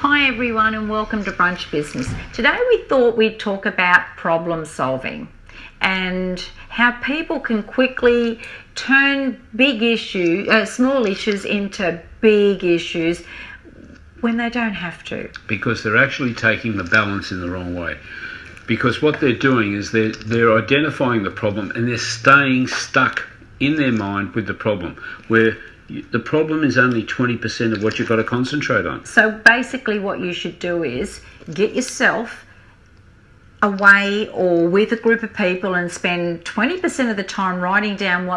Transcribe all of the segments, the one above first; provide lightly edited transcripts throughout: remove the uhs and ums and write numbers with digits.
Hi everyone and welcome to Brunch Business. Today we thought we'd talk about problem solving and how people can quickly turn small issues into big issues when they don't have to. Because they're actually taking the balance in the wrong way. Because what they're doing is they're identifying the problem and they're staying stuck in their mind with the problem, where the problem is only 20% of what you've got to concentrate on. So basically what you should do is get yourself away or with a group of people and spend 20% of the time writing down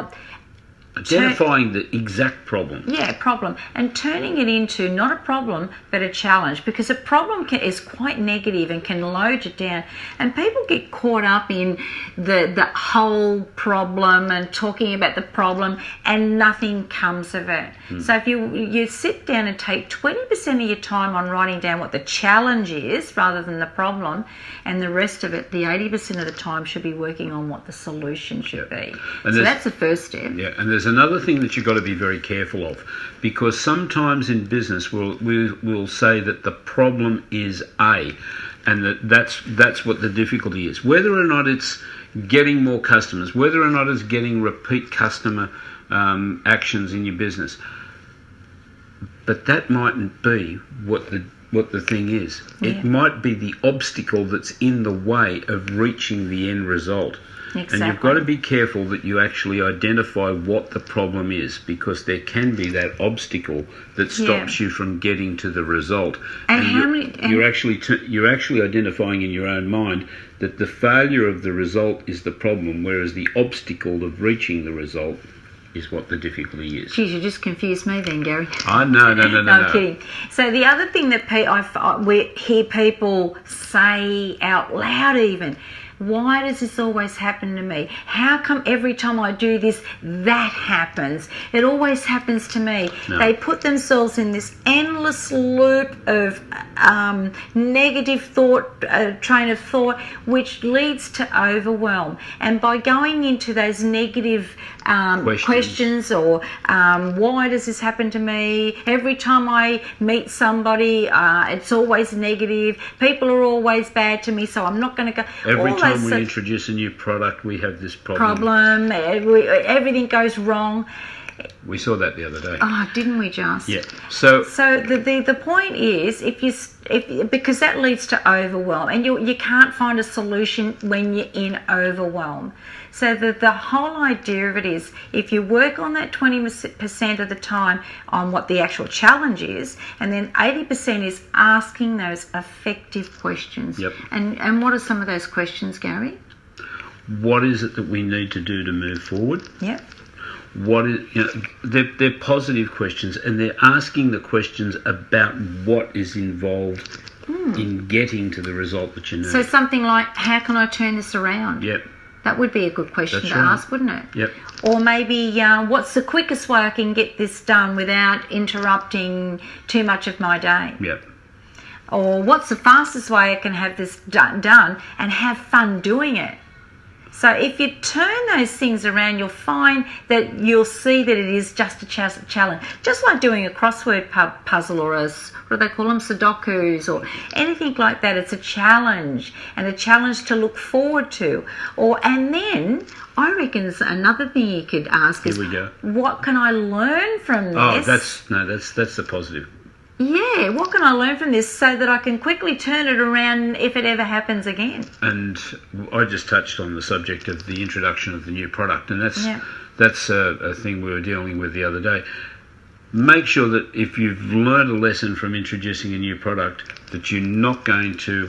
Identifying the exact problem. Yeah, problem. And turning it into not a problem, but a challenge. Because a problem is quite negative and can load you down. And people get caught up in the whole problem and talking about the problem and nothing comes of it. So if you sit down and take 20% of your time on writing down what the challenge is rather than the problem, and the rest of it, the 80% of the time, should be working on what the solution should be. And so that's the first step. Yeah, and there's another thing that you've got to be very careful of, because sometimes in business we'll say that the problem is A, and that's what the difficulty is. Whether or not it's getting more customers, whether or not it's getting repeat customer actions in your business, but that mightn't be what the thing is. Yeah. It might be the obstacle that's in the way of reaching the end result. Exactly. And you've got to be careful that you actually identify what the problem is, because there can be that obstacle that stops you from getting to the result. And you're actually identifying in your own mind that the failure of the result is the problem, whereas the obstacle of reaching the result is what the difficulty is. Geez, you just confused me then, Gary. Oh, no. I'm kidding. So the other thing that we hear people say out loud even, why does this always happen to me? How come every time I do this, that happens? It always happens to me. No. They put themselves in this endless loop of negative thought, train of thought, which leads to overwhelm. And by going into those negative questions or why does this happen to me? Every time I meet somebody, it's always negative. People are always bad to me, so I'm not going to go. Every time we introduce a new product, we have this problem. Everything goes wrong. We saw that the other day. Oh, didn't we just? Yeah. So the point is, because that leads to overwhelm, and you can't find a solution when you're in overwhelm. So the whole idea of it is, if you work on that 20% of the time on what the actual challenge is, and then 80% is asking those effective questions. Yep. And what are some of those questions, Gary? What is it that we need to do to move forward? Yep. What is, they're positive questions, and they're asking the questions about what is involved in getting to the result that you need. So something like, how can I turn this around? Yep. That would be a good question to ask, wouldn't it? Yep. Or maybe, what's the quickest way I can get this done without interrupting too much of my day? Yep. Or what's the fastest way I can have this done and have fun doing it? So if you turn those things around, you'll see that it is just a challenge. Just like doing a crossword puzzle or what do they call them, Sudokus or anything like that. It's a challenge, and a challenge to look forward to. And then I reckon another thing you could ask is, what can I learn from this? Oh, that's the positive. Yeah, what can I learn from this so that I can quickly turn it around if it ever happens again? And I just touched on the subject of the introduction of the new product, and that's a thing we were dealing with the other day. Make sure that if you've learned a lesson from introducing a new product, that you're not going to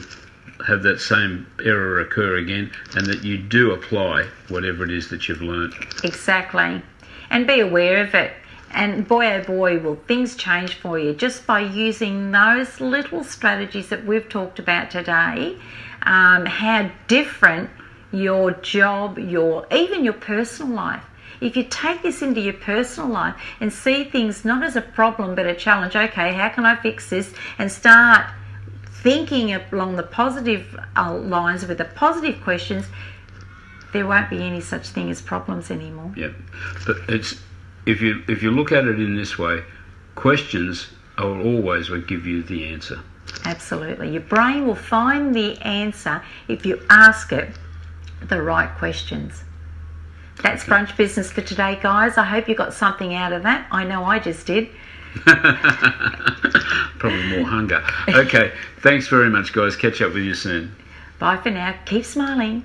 have that same error occur again, and that you do apply whatever it is that you've learned. Exactly. And be aware of it. And boy, oh boy, will things change for you just by using those little strategies that we've talked about today. How different your job, even your personal life. If you take this into your personal life and see things not as a problem but a challenge, okay, how can I fix this? And start thinking along the positive lines with the positive questions, there won't be any such thing as problems anymore. Yeah, but if you look at it in this way, questions are always what give you the answer. Absolutely. Your brain will find the answer if you ask it the right questions. That's Brunch Business for today, guys. I hope you got something out of that. I know I just did. Probably more hunger. Okay, thanks very much, guys. Catch up with you soon. Bye for now. Keep smiling.